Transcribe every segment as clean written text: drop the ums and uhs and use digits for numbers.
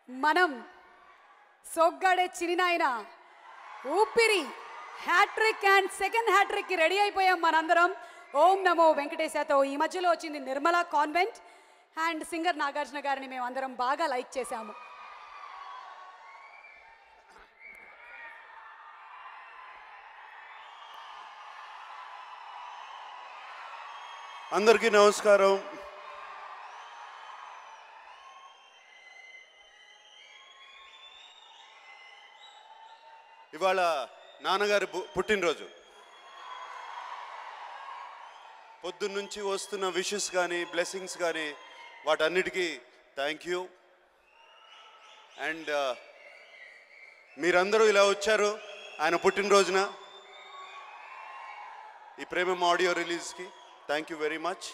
మనం సొగ్గడే చినినాయన ఊపిరి hat trick and second hat trick కి రెడీ అయిపోయాం మనందరం. ఓం నమో వెంకటేశతో ఈ మధ్యలో వచ్చింది Nirmala convent and singer Nagarjuna గారిని మేము అందరం బాగా లైక్ చేశాము. అందరికీ నమస్కారం. ఇవాళ నాన్నగారి పుట్టినరోజు. పొద్దున్నుంచి వస్తున్న విషెస్ కానీ బ్లెస్సింగ్స్ కానీ వాటన్నిటికీ థ్యాంక్ యూ. అండ్ మీరందరూ ఇలా వచ్చారు ఆయన పుట్టినరోజున ఈ ప్రేమం ఆడియో రిలీజ్కి. Thank you very much.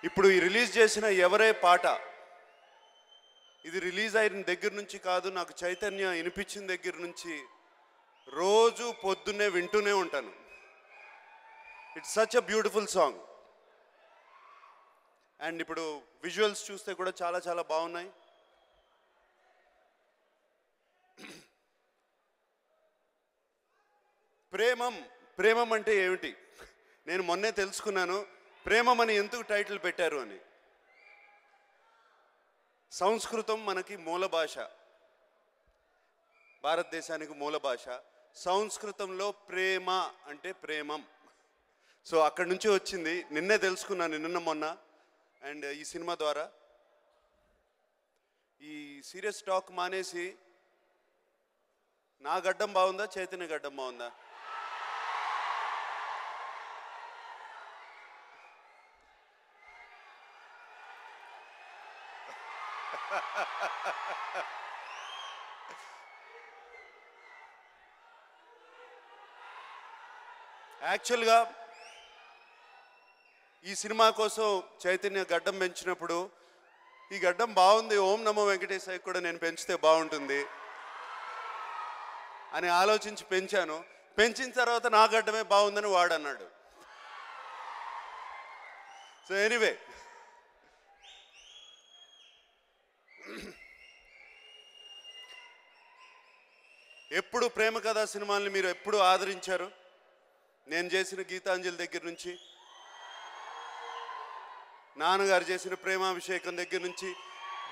ఇప్పుడు ఈ రిలీజ్ చేసిన ఎవరే పాట, ఇది రిలీజ్ అయిన దగ్గర నుంచి కాదు, నాకు చైతన్య వినిపించిన దగ్గర నుంచి రోజు పొద్దున్నే వింటూనే ఉంటాను. It's such a beautiful song. And ఇప్పుడు విజువల్స్ చూస్తే కూడా చాలా చాలా బాగున్నాయి. ప్రేమం అంటే ఏమిటి నేను మొన్నే తెలుసుకున్నాను. ప్రేమం అని ఎందుకు టైటిల్ పెట్టారు అని. సంస్కృతం మనకి మూల భాష, భారతదేశానికి మూల భాష. సంస్కృతంలో ప్రేమ అంటే ప్రేమం. సో అక్కడి నుంచి వచ్చింది. నిన్నే తెలుసుకున్నాను, నిన్న మొన్న. అండ్ ఈ సినిమా ద్వారా ఈ సీరియస్ టాక్ మానేసి నా గడ్డం బాగుందా చైతన్య గడ్డం బాగుందా? యాక్చువల్గా ఈ సినిమా కోసం చైతన్య గడ్డం పెంచినప్పుడు ఈ గడ్డం బాగుంది, ఓం నమో వెంకటేశాయ కూడా నేను పెంచితే బాగుంటుంది అని ఆలోచించి పెంచాను. పెంచిన తర్వాత నా గడ్డమే బాగుందని వాడన్నాడు. సో ఎనీవే, ఎప్పుడు ప్రేమ కథా సినిమాల్ని మీరు ఎప్పుడు ఆదరించారు. నేను చేసిన గీతాంజలి దగ్గర నుంచి, నాన్నగారు చేసిన ప్రేమాభిషేకం దగ్గర నుంచి,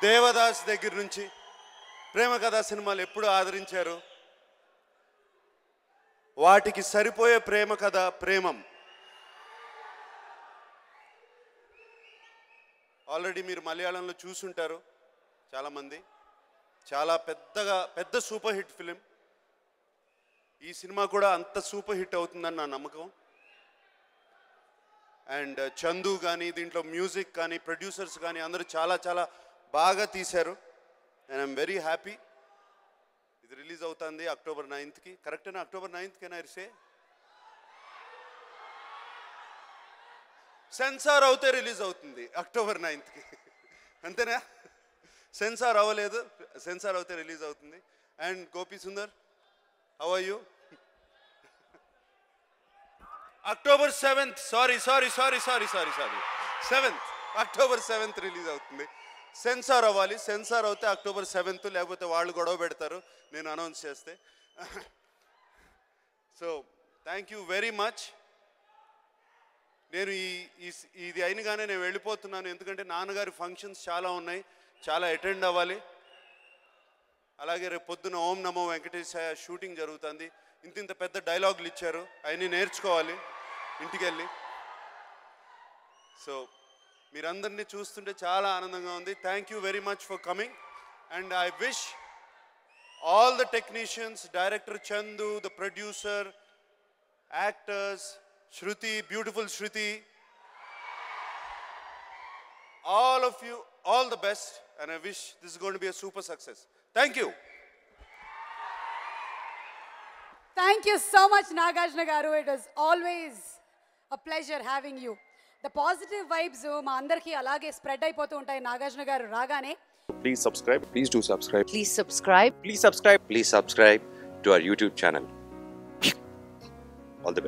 దేవదాస్ దగ్గర నుంచి ప్రేమ కథా సినిమాలు ఎప్పుడు ఆదరించారు. వాటికి సరిపోయే ప్రేమ కథ ప్రేమం. ఆల్రెడీ మీరు మలయాళంలో చూసుంటారు చాలామంది. చాలా పెద్ద సూపర్ హిట్ ఫిలిం. ఈ సినిమా కూడా అంత సూపర్ హిట్ అవుతుందని నా నమ్మకం. అండ్ చందు కానీ, దీంట్లో మ్యూజిక్ కానీ, ప్రొడ్యూసర్స్ కానీ అందరూ చాలా చాలా బాగా తీశారు. And I'm very happy. ఇది రిలీజ్ అవుతుంది October 9th. కరెక్టేనా? October 9th can I say? Censor అవుతే రిలీజ్ అవుతుంది October 9th. అంతేనా? సెన్సార్ అవ్వలేదు, సెన్సార్ అవుతే రిలీజ్ అవుతుంది. And Gopi Sundar, how are you? October 7th. Sorry. 7th. October 7th release అవుతుంది. సెన్సార్ అవ్వాలి. సెన్సార్ అవుతే October 7th, లేకపోతే వాళ్ళు గొడవ పెడతారు నేను అనౌన్స్ చేస్తే. So thank you very much. నేను ఇది అయినగానే నేను వెళ్ళిపోతున్నాను, ఎందుకంటే నాన్నగారి ఫంక్షన్స్ చాలా ఉన్నాయి, చాలా అటెండ్ అవ్వాలి. అలాగే రేపు పొద్దున ఓం నమో వెంకటేశాయ షూటింగ్ జరుగుతుంది. ఇంత పెద్ద డైలాగులు ఇచ్చారు, అవన్నీ నేర్చుకోవాలి ఇంటికి వెళ్ళి. సో మీరందరినీ చూస్తుంటే చాలా ఆనందంగా ఉంది. Thank you very much for coming. And I wish all the technicians, director Chandu, the producer, actors, Shruti, beautiful Shruti, all of you, all the best, and I wish this is going to be a super success. Thank you. Thank you so much, Nagarjuna garu. It was always a pleasure having you. The positive vibes ma andarki alage spread అయిపోతూ ఉంటాయి నాగార్జున గారు రాగానే. Please subscribe. Please do subscribe. Please subscribe. Please subscribe. Please subscribe to our YouTube channel.